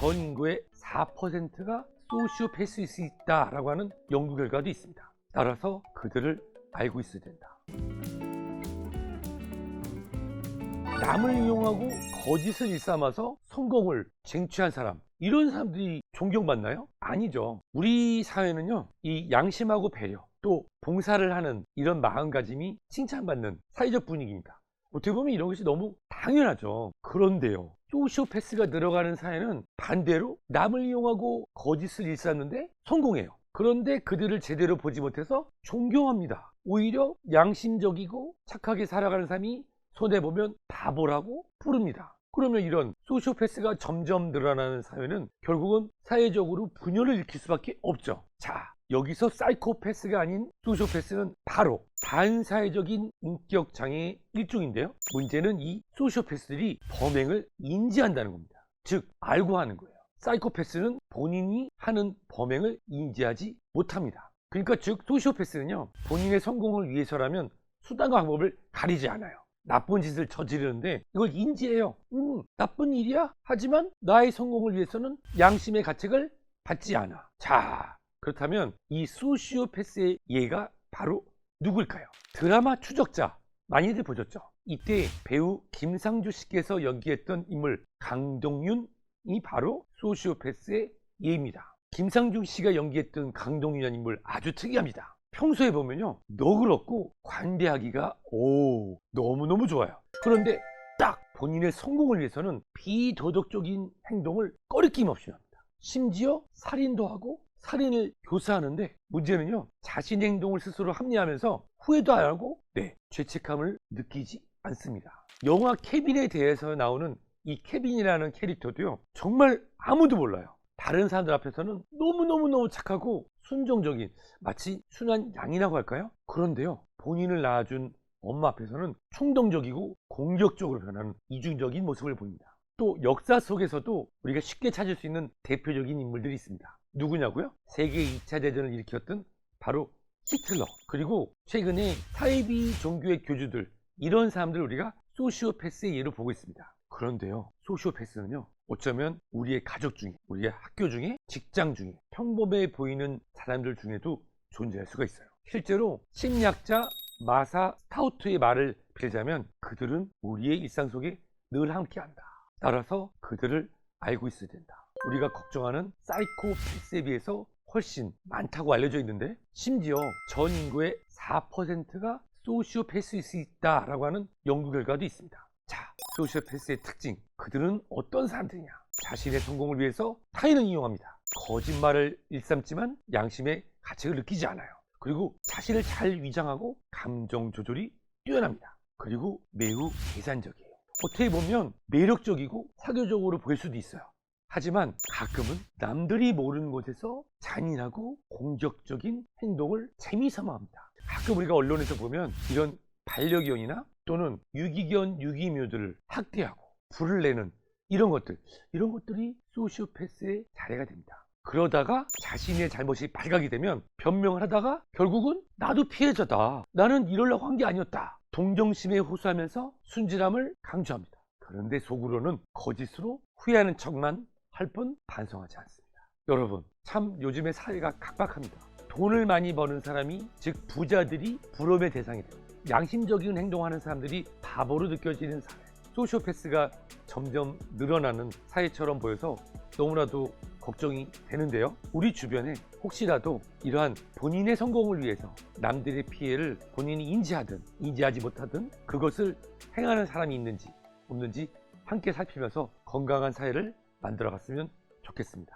전 인구의 4%가 소시오패스일 수 있다라고 하는 연구 결과도 있습니다. 따라서 그들을 알고 있어야 된다. 남을 이용하고 거짓을 일삼아서 성공을 쟁취한 사람, 이런 사람들이 존경받나요? 아니죠. 우리 사회는요, 이 양심하고 배려, 또 봉사를 하는 이런 마음가짐이 칭찬받는 사회적 분위기입니다. 어떻게 보면 이런 것이 너무 당연하죠. 그런데요, 소시오패스가 늘어가는 사회는 반대로 남을 이용하고 거짓을 일삼는데 성공해요. 그런데 그들을 제대로 보지 못해서 존경합니다. 오히려 양심적이고 착하게 살아가는 사람이 손해보면 바보라고 부릅니다. 그러면 이런 소시오패스가 점점 늘어나는 사회는 결국은 사회적으로 분열을 일으킬 수밖에 없죠. 자, 여기서 사이코패스가 아닌 소시오패스는 바로 반사회적인 인격 장애의 일종인데요. 문제는 이 소시오패스들이 범행을 인지한다는 겁니다. 즉, 알고 하는 거예요. 사이코패스는 본인이 하는 범행을 인지하지 못합니다. 그러니까 즉, 소시오패스는요, 본인의 성공을 위해서라면 수단과 방법을 가리지 않아요. 나쁜 짓을 저지르는데 이걸 인지해요. 나쁜 일이야? 하지만 나의 성공을 위해서는 양심의 가책을 받지 않아. 자, 그렇다면 이 소시오패스의 예가 바로 누굴까요? 드라마 추적자, 많이들 보셨죠? 이때 배우 김상주 씨께서 연기했던 인물 강동윤이 바로 소시오패스의 예입니다. 김상중 씨가 연기했던 강동윤이라는 인물 아주 특이합니다. 평소에 보면요, 너그럽고 관대하기가 너무너무 좋아요. 그런데 딱 본인의 성공을 위해서는 비도덕적인 행동을 꺼리낌 없이 합니다. 심지어 살인도 하고 살인을 교사하는데 문제는요, 자신의 행동을 스스로 합리화하면서 후회도 안 하고 죄책감을 느끼지 않습니다. 영화 케빈에 대해서 나오는 이 케빈이라는 캐릭터도요, 정말 아무도 몰라요. 다른 사람들 앞에서는 너무너무 착하고 순종적인, 마치 순한 양이라고 할까요? 그런데요, 본인을 낳아준 엄마 앞에서는 충동적이고 공격적으로 변하는 이중적인 모습을 보입니다. 또 역사 속에서도 우리가 쉽게 찾을 수 있는 대표적인 인물들이 있습니다. 누구냐고요? 세계 2차 대전을 일으켰던 바로 히틀러, 그리고 최근에 사이비 종교의 교주들, 이런 사람들 우리가 소시오패스의 예로 보고 있습니다. 그런데요, 소시오패스는요, 어쩌면 우리의 가족 중에, 우리의 학교 중에, 직장 중에 평범해 보이는 사람들 중에도 존재할 수가 있어요. 실제로 심리학자 마사 스타우트의 말을 빌자면 그들은 우리의 일상 속에 늘 함께한다. 따라서 그들을 알고 있어야 된다. 우리가 걱정하는 사이코패스에 비해서 훨씬 많다고 알려져 있는데, 심지어 전 인구의 4%가 소시오패스일 수 있다라고 하는 연구 결과도 있습니다. 자, 소시오패스의 특징, 그들은 어떤 사람들이냐? 자신의 성공을 위해서 타인을 이용합니다. 거짓말을 일삼지만 양심의 가책을 느끼지 않아요. 그리고 자신을 잘 위장하고 감정 조절이 뛰어납니다. 그리고 매우 계산적이에요. 어떻게 보면 매력적이고 사교적으로 보일 수도 있어요. 하지만 가끔은 남들이 모르는 곳에서 잔인하고 공격적인 행동을 재미삼아 합니다. 가끔 우리가 언론에서 보면 이런 반려견이나 또는 유기견, 유기묘들을 학대하고 불을 내는 이런 것들이 소시오패스의 사례가 됩니다. 그러다가 자신의 잘못이 발각이 되면 변명을 하다가 결국은 나도 피해자다, 나는 이러려고 한 게 아니었다, 동정심에 호소하면서 순진함을 강조합니다. 그런데 속으로는 거짓으로 후회하는 척만 할 뿐 반성하지 않습니다. 여러분, 참 요즘의 사회가 각박합니다. 돈을 많이 버는 사람이, 즉 부자들이 부러움의 대상이 됩니다. 양심적인 행동하는 사람들이 바보로 느껴지는 사회, 소시오패스가 점점 늘어나는 사회처럼 보여서 너무나도 걱정이 되는데요. 우리 주변에 혹시라도 이러한 본인의 성공을 위해서 남들의 피해를 본인이 인지하든 인지하지 못하든 그것을 행하는 사람이 있는지 없는지 함께 살피면서 건강한 사회를 만들어 갔으면 좋겠습니다.